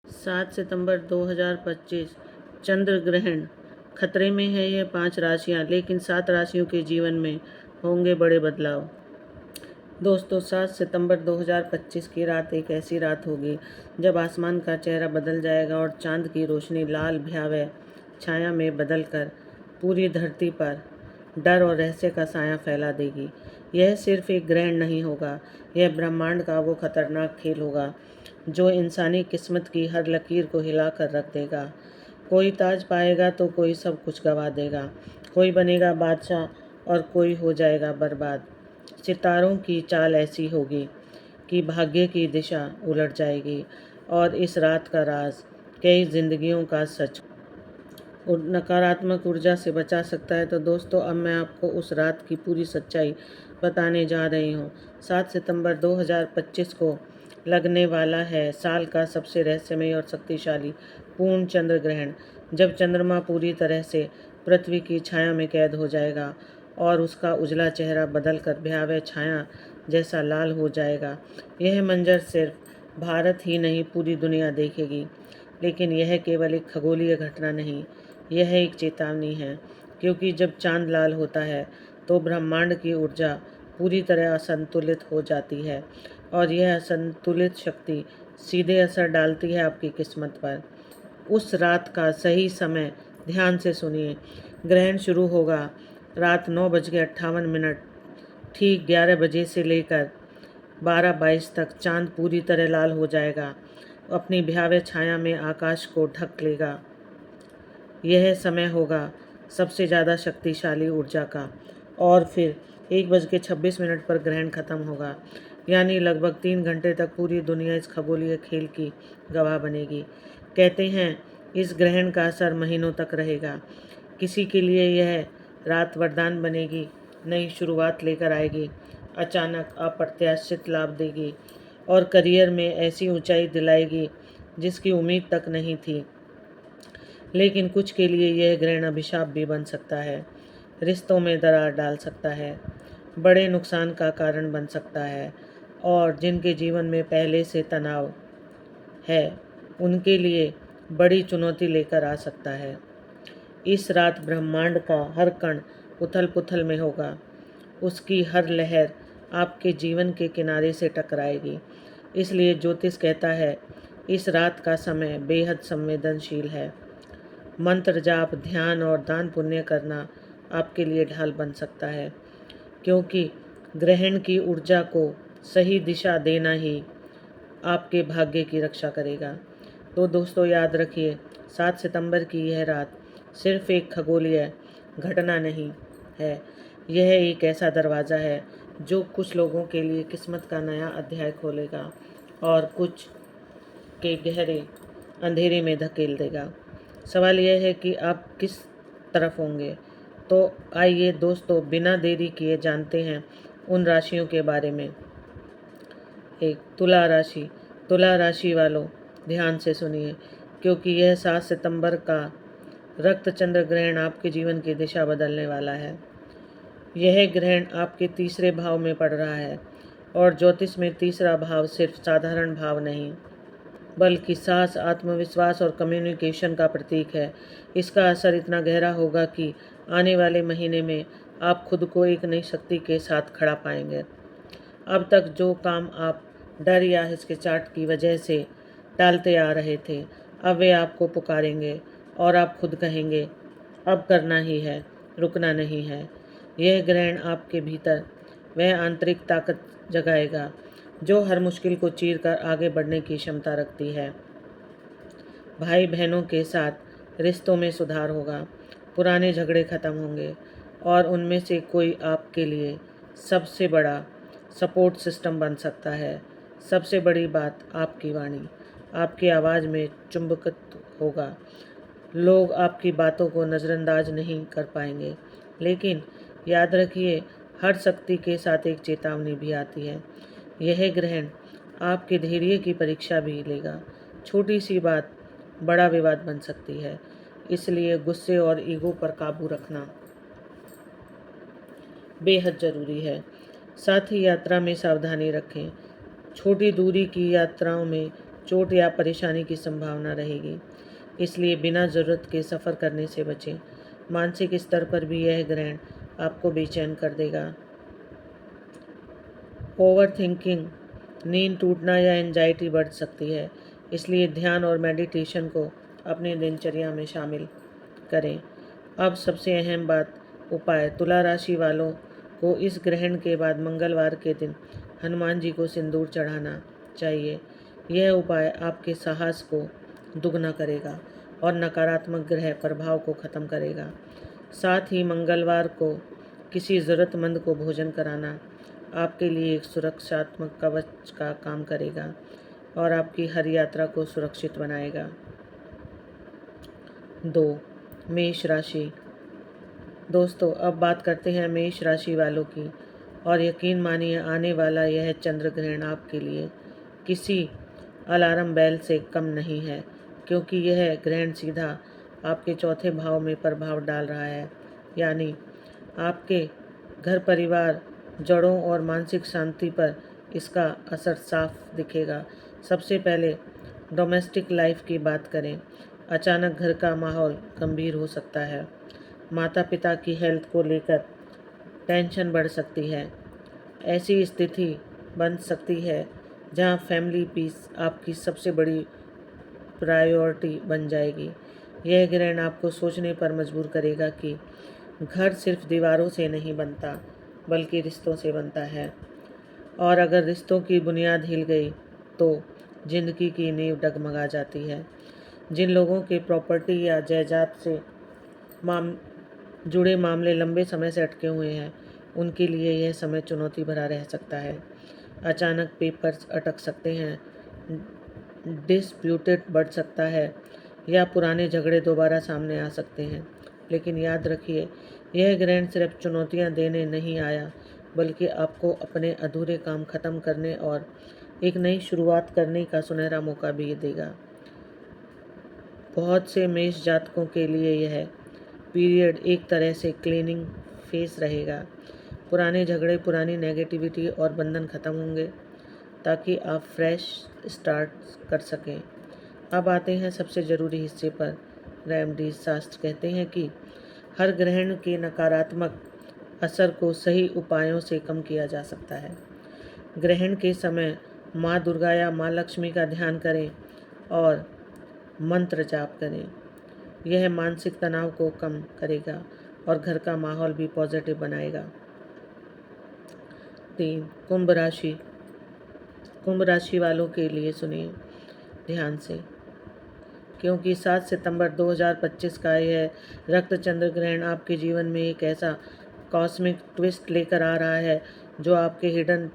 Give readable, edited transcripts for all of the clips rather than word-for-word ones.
7 सितंबर 2025 चंद्र ग्रहण खतरे में है। ये 5 राशियां, लेकिन 7 राशियों के जीवन में होंगे बड़े बदलाव। दोस्तों, 7 सितंबर 2025 की रात एक ऐसी रात होगी जब आसमान का चेहरा बदल जाएगा और चांद की रोशनी लाल भयावह छाया में बदलकर पूरी धरती पर डर और रहस्य का साया फैला देगी। यह सिर्फ एक ग्रहण नहीं होगा, यह ब्रह्मांड का वो खतरनाक खेल होगा जो इंसानी किस्मत की हर लकीर को हिला कर रख देगा। कोई ताज पाएगा तो कोई सब कुछ गंवा देगा, कोई बनेगा बादशाह और कोई हो जाएगा बर्बाद। सितारों की चाल ऐसी होगी कि भाग्य की दिशा उलट जाएगी और इस रात का राज कई जिंदगियों का सच और नकारात्मक ऊर्जा से बचा सकता है। तो दोस्तों, अब मैं आपको उस रात की पूरी सच्चाई बताने जा रही हूँ। 7 सितंबर 2025 को लगने वाला है साल का सबसे रहस्यमय और शक्तिशाली पूर्ण चंद्र ग्रहण, जब चंद्रमा पूरी तरह से पृथ्वी की छाया में कैद हो जाएगा और उसका उजला चेहरा बदलकर भयावह छाया जैसा लाल हो जाएगा। यह मंजर सिर्फ भारत ही नहीं, पूरी दुनिया देखेगी। लेकिन यह केवल एक खगोलीय घटना नहीं, यह एक चेतावनी है, क्योंकि जब चांद लाल होता है तो ब्रह्मांड की ऊर्जा पूरी तरह असंतुलित हो जाती है और यह असंतुलित शक्ति सीधे असर डालती है आपकी किस्मत पर। उस रात का सही समय ध्यान से सुनिए। ग्रहण शुरू होगा रात 9:58, ठीक 11 बजे से लेकर 12:22 तक चांद पूरी तरह लाल हो जाएगा, अपनी भयावह छाया में आकाश को ढक लेगा। यह समय होगा सबसे ज़्यादा शक्तिशाली ऊर्जा का। और फिर 1:26 पर ग्रहण खत्म होगा, यानी लगभग 3 घंटे तक पूरी दुनिया इस खगोलीय खेल की गवाह बनेगी। कहते हैं इस ग्रहण का असर महीनों तक रहेगा। किसी के लिए यह रात वरदान बनेगी, नई शुरुआत लेकर आएगी, अचानक अप्रत्याशित लाभ देगी और करियर में ऐसी ऊंचाई दिलाएगी जिसकी उम्मीद तक नहीं थी। लेकिन कुछ के लिए यह ग्रहण अभिशाप भी बन सकता है, रिश्तों में दरार डाल सकता है, बड़े नुकसान का कारण बन सकता है और जिनके जीवन में पहले से तनाव है उनके लिए बड़ी चुनौती लेकर आ सकता है। इस रात ब्रह्मांड का हर कण उथल पुथल में होगा, उसकी हर लहर आपके जीवन के किनारे से टकराएगी। इसलिए ज्योतिष कहता है इस रात का समय बेहद संवेदनशील है। मंत्र जाप, ध्यान और दान पुण्य करना आपके लिए ढाल बन सकता है, क्योंकि ग्रहण की ऊर्जा को सही दिशा देना ही आपके भाग्य की रक्षा करेगा। तो दोस्तों, याद रखिए, 7 सितंबर की यह रात सिर्फ एक खगोलीय घटना नहीं है, यह एक ऐसा दरवाज़ा है जो कुछ लोगों के लिए किस्मत का नया अध्याय खोलेगा और कुछ के गहरे अंधेरे में धकेल देगा। सवाल यह है कि आप किस तरफ होंगे। तो आइए दोस्तों, बिना देरी किए जानते हैं उन राशियों के बारे में। एक, तुला राशि। तुला राशि वालों, ध्यान से सुनिए, क्योंकि यह 7 सितंबर का रक्त चंद्र ग्रहण आपके जीवन की दिशा बदलने वाला है। यह ग्रहण आपके तीसरे भाव में पड़ रहा है और ज्योतिष में तीसरा भाव सिर्फ साधारण भाव नहीं, बल्कि साहस, आत्मविश्वास और कम्युनिकेशन का प्रतीक है। इसका असर इतना गहरा होगा कि आने वाले महीने में आप खुद को एक नई शक्ति के साथ खड़ा पाएंगे। अब तक जो काम आप डर या हिचकिचाहट की वजह से टालते आ रहे थे, अब वे आपको पुकारेंगे और आप खुद कहेंगे अब करना ही है, रुकना नहीं है। यह ग्रहण आपके भीतर वह आंतरिक ताकत जगाएगा जो हर मुश्किल को चीर कर आगे बढ़ने की क्षमता रखती है। भाई बहनों के साथ रिश्तों में सुधार होगा, पुराने झगड़े खत्म होंगे और उनमें से कोई आपके लिए सबसे बड़ा सपोर्ट सिस्टम बन सकता है। सबसे बड़ी बात, आपकी वाणी, आपकी आवाज़ में चुंबकत्व होगा। लोग आपकी बातों को नज़रअंदाज नहीं कर पाएंगे। लेकिन याद रखिए, हर शक्ति के साथ एक चेतावनी भी आती है। यह ग्रहण आपके धैर्य की परीक्षा भी लेगा। छोटी सी बात बड़ा विवाद बन सकती है, इसलिए गुस्से और ईगो पर काबू रखना बेहद ज़रूरी है। साथ ही यात्रा में सावधानी रखें। छोटी दूरी की यात्राओं में चोट या परेशानी की संभावना रहेगी, इसलिए बिना ज़रूरत के सफ़र करने से बचें। मानसिक स्तर पर भी यह ग्रहण आपको बेचैन कर देगा। ओवर थिंकिंग, नींद टूटना या एंजाइटी बढ़ सकती है, इसलिए ध्यान और मेडिटेशन को अपनी दिनचर्या में शामिल करें। अब सबसे अहम बात, उपाय। तुला राशि वालों को इस ग्रहण के बाद मंगलवार के दिन हनुमान जी को सिंदूर चढ़ाना चाहिए। यह उपाय आपके साहस को दुगना करेगा और नकारात्मक ग्रह प्रभाव को ख़त्म करेगा। साथ ही मंगलवार को किसी ज़रूरतमंद को भोजन कराना आपके लिए एक सुरक्षात्मक कवच का काम करेगा और आपकी हर यात्रा को सुरक्षित बनाएगा। 2. मेष राशि। दोस्तों, अब बात करते हैं मेष राशि वालों की, और यकीन मानिए आने वाला यह चंद्र ग्रहण आपके लिए किसी अलार्म बेल से कम नहीं है, क्योंकि यह ग्रहण सीधा आपके चौथे भाव में प्रभाव डाल रहा है, यानी आपके घर परिवार, जड़ों और मानसिक शांति पर इसका असर साफ दिखेगा। सबसे पहले डोमेस्टिक लाइफ की बात करें। अचानक घर का माहौल गंभीर हो सकता है। माता पिता की हेल्थ को लेकर टेंशन बढ़ सकती है। ऐसी स्थिति बन सकती है जहां फैमिली पीस आपकी सबसे बड़ी प्रायोरिटी बन जाएगी। यह ग्रहण आपको सोचने पर मजबूर करेगा कि घर सिर्फ दीवारों से नहीं बनता, बल्कि रिश्तों से बनता है, और अगर रिश्तों की बुनियाद हिल गई तो जिंदगी की नींव डगमगा जाती है। जिन लोगों के प्रॉपर्टी या जायदाद से जुड़े मामले लंबे समय से अटके हुए हैं, उनके लिए यह समय चुनौती भरा रह सकता है। अचानक पेपर्स अटक सकते हैं, डिस्प्यूटेड बढ़ सकता है या पुराने झगड़े दोबारा सामने आ सकते हैं। लेकिन याद रखिए, यह ग्रहण सिर्फ चुनौतियां देने नहीं आया, बल्कि आपको अपने अधूरे काम खत्म करने और एक नई शुरुआत करने का सुनहरा मौका भी देगा। बहुत से मेष जातकों के लिए यह पीरियड एक तरह से क्लीनिंग फेस रहेगा। पुराने झगड़े, पुरानी नेगेटिविटी और बंधन खत्म होंगे, ताकि आप फ्रेश स्टार्ट कर सकें। अब आते हैं सबसे ज़रूरी हिस्से पर, रेमेडीज। शास्त्र कहते हैं कि हर ग्रहण के नकारात्मक असर को सही उपायों से कम किया जा सकता है। ग्रहण के समय माँ दुर्गा या माँ लक्ष्मी का ध्यान करें और मंत्र जाप करें। यह मानसिक तनाव को कम करेगा और घर का माहौल भी पॉजिटिव बनाएगा। 3. कुंभ राशि। कुंभ राशि वालों के लिए सुनिए ध्यान से, क्योंकि 7 सितंबर 2025 का यह रक्त चंद्र ग्रहण आपके जीवन में एक ऐसा कॉस्मिक ट्विस्ट लेकर आ रहा है जो आपके हिडन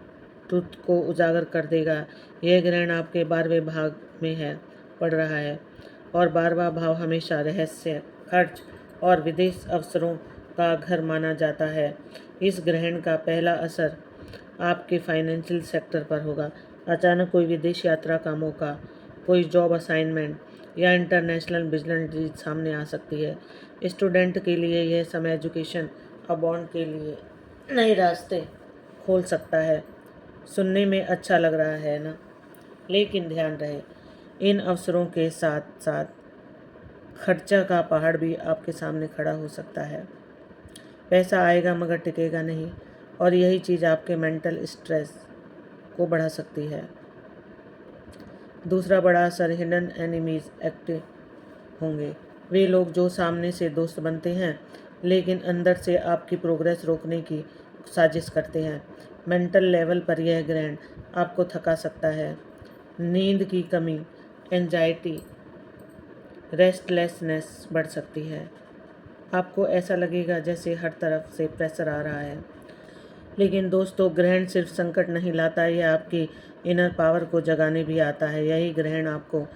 ट्रुथ को उजागर कर देगा। यह ग्रहण आपके 12वें भाग में पड़ रहा है, और 12वां भाव हमेशा रहस्य, खर्च और विदेश अवसरों का घर माना जाता है। इस ग्रहण का पहला असर आपके फाइनेंशियल सेक्टर पर होगा। अचानक कोई विदेश यात्रा का मौका, कोई जॉब असाइनमेंट या इंटरनेशनल बिजनेस डील सामने आ सकती है। स्टूडेंट के लिए यह समय एजुकेशन और बॉन्ड के लिए नए रास्ते खोल सकता है। सुनने में अच्छा लग रहा है ना? लेकिन ध्यान रहे, इन अवसरों के साथ साथ खर्चा का पहाड़ भी आपके सामने खड़ा हो सकता है। पैसा आएगा मगर टिकेगा नहीं, और यही चीज़ आपके मेंटल स्ट्रेस को बढ़ा सकती है। दूसरा बड़ा असर, हिडन एनिमीज एक्टिव होंगे। वे लोग जो सामने से दोस्त बनते हैं लेकिन अंदर से आपकी प्रोग्रेस रोकने की साजिश करते हैं। मेंटल लेवल पर यह ग्रहण आपको थका सकता है। नींद की कमी, एंजाइटी, रेस्टलेसनेस बढ़ सकती है। आपको ऐसा लगेगा जैसे हर तरफ से प्रेशर आ रहा है। लेकिन दोस्तों, ग्रहण सिर्फ संकट नहीं लाता, यह आपकी इनर पावर को जगाने भी आता है। यही ग्रहण आपको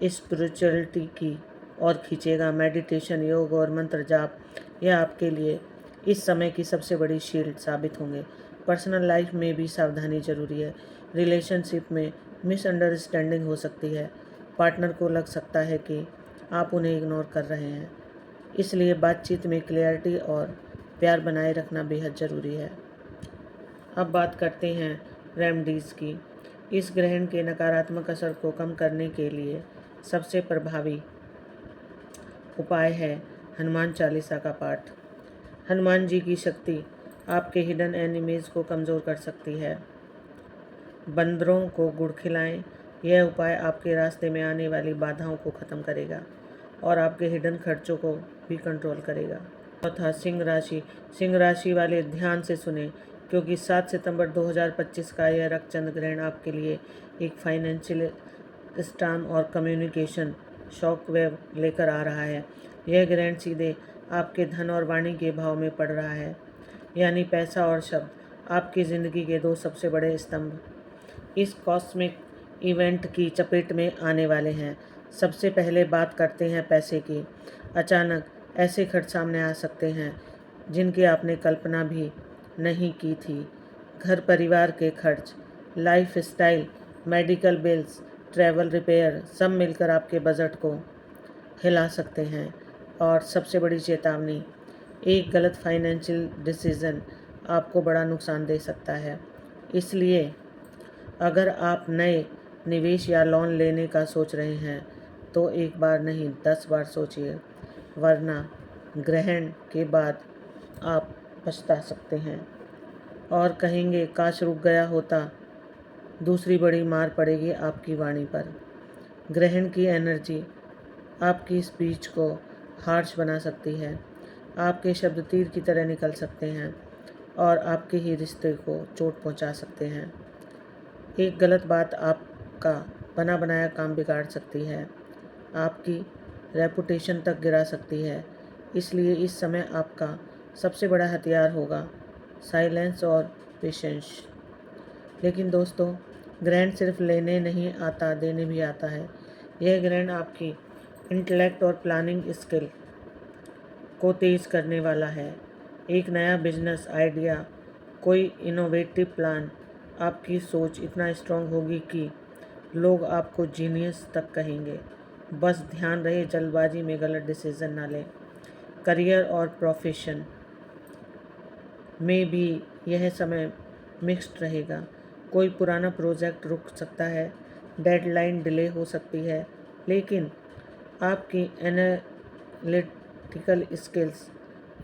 स्पिरिचुअलिटी की ओर खींचेगा। मेडिटेशन, योग और मंत्र जाप, यह आपके लिए इस समय की सबसे बड़ी शील्ड साबित होंगे। पर्सनल लाइफ में भी सावधानी जरूरी है। रिलेशनशिप में मिसअंडरस्टैंडिंग हो सकती है। पार्टनर को लग सकता है कि आप उन्हें इग्नोर कर रहे हैं, इसलिए बातचीत में क्लैरिटी और प्यार बनाए रखना बेहद ज़रूरी है। अब बात करते हैं रेमेडीज़ की। इस ग्रहण के नकारात्मक असर को कम करने के लिए सबसे प्रभावी उपाय है हनुमान चालीसा का पाठ। हनुमान जी की शक्ति आपके हिडन एनिमीज को कमज़ोर कर सकती है। बंदरों को गुड़ खिलाएं। यह उपाय आपके रास्ते में आने वाली बाधाओं को ख़त्म करेगा और आपके हिडन खर्चों को भी कंट्रोल करेगा। चौथा, सिंह राशि। सिंह राशि वाले ध्यान से सुने, क्योंकि 7 सितंबर 2025 का यह रक्तचंद्र ग्रहण आपके लिए एक फाइनेंशियल स्टॉर्म और कम्युनिकेशन शॉक वेव लेकर आ रहा है। यह ग्रहण सीधे आपके धन और वाणी के भाव में पड़ रहा है, यानी पैसा और शब्द आपकी ज़िंदगी के दो सबसे बड़े स्तंभ इस कॉस्मिक इवेंट की चपेट में आने वाले हैं। सबसे पहले बात करते हैं पैसे की। अचानक ऐसे खर्च सामने आ सकते हैं जिनकी आपने कल्पना भी नहीं की थी। घर परिवार के खर्च, life style, medical bills, travel, repair सब मिलकर आपके बजट को हिला सकते हैं। और सबसे बड़ी चेतावनी, एक गलत फाइनेंशियल डिसीज़न आपको बड़ा नुकसान दे सकता है। इसलिए अगर आप नए निवेश या लोन लेने का सोच रहे हैं तो एक बार नहीं 10 बार सोचिए, वरना ग्रहण के बाद आप पछता सकते हैं और कहेंगे काश रुक गया होता। दूसरी बड़ी मार पड़ेगी आपकी वाणी पर। ग्रहण की एनर्जी आपकी स्पीच को हार्श बना सकती है। आपके शब्द तीर की तरह निकल सकते हैं और आपके ही रिश्ते को चोट पहुंचा सकते हैं। एक गलत बात आपका बना बनाया काम बिगाड़ सकती है, आपकी रेपुटेशन तक गिरा सकती है। इसलिए इस समय आपका सबसे बड़ा हथियार होगा साइलेंस और पेशेंस। लेकिन दोस्तों, ग्रहण सिर्फ लेने नहीं आता, देने भी आता है। यह ग्रहण आपकी इंटेलेक्ट और प्लानिंग स्किल को तेज़ करने वाला है। एक नया बिजनेस आइडिया, कोई इनोवेटिव प्लान, आपकी सोच इतना स्ट्रांग होगी कि लोग आपको जीनियस तक कहेंगे। बस ध्यान रहे जल्दबाजी में गलत डिसीजन ना लें। करियर और प्रोफेशन में भी यह समय मिक्स्ड रहेगा। कोई पुराना प्रोजेक्ट रुक सकता है, डेडलाइन डिले हो सकती है, लेकिन आपकी एनालिटिकल स्किल्स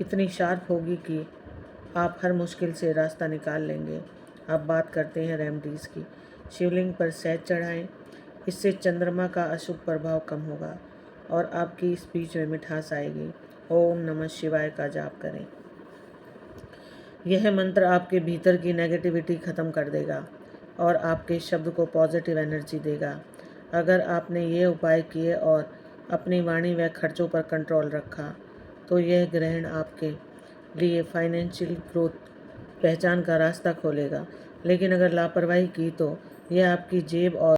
इतनी शार्प होगी कि आप हर मुश्किल से रास्ता निकाल लेंगे। अब बात करते हैं रेमेडीज़ की। शिवलिंग पर शहद चढ़ाएं, इससे चंद्रमा का अशुभ प्रभाव कम होगा और आपकी स्पीच में मिठास आएगी। ओम नमः शिवाय का जाप करें। यह मंत्र आपके भीतर की नेगेटिविटी ख़त्म कर देगा और आपके शब्द को पॉजिटिव एनर्जी देगा। अगर आपने ये उपाय किए और अपनी वाणी व खर्चों पर कंट्रोल रखा तो यह ग्रहण आपके लिए फाइनेंशियल ग्रोथ पहचान का रास्ता खोलेगा। लेकिन अगर लापरवाही की तो यह आपकी जेब और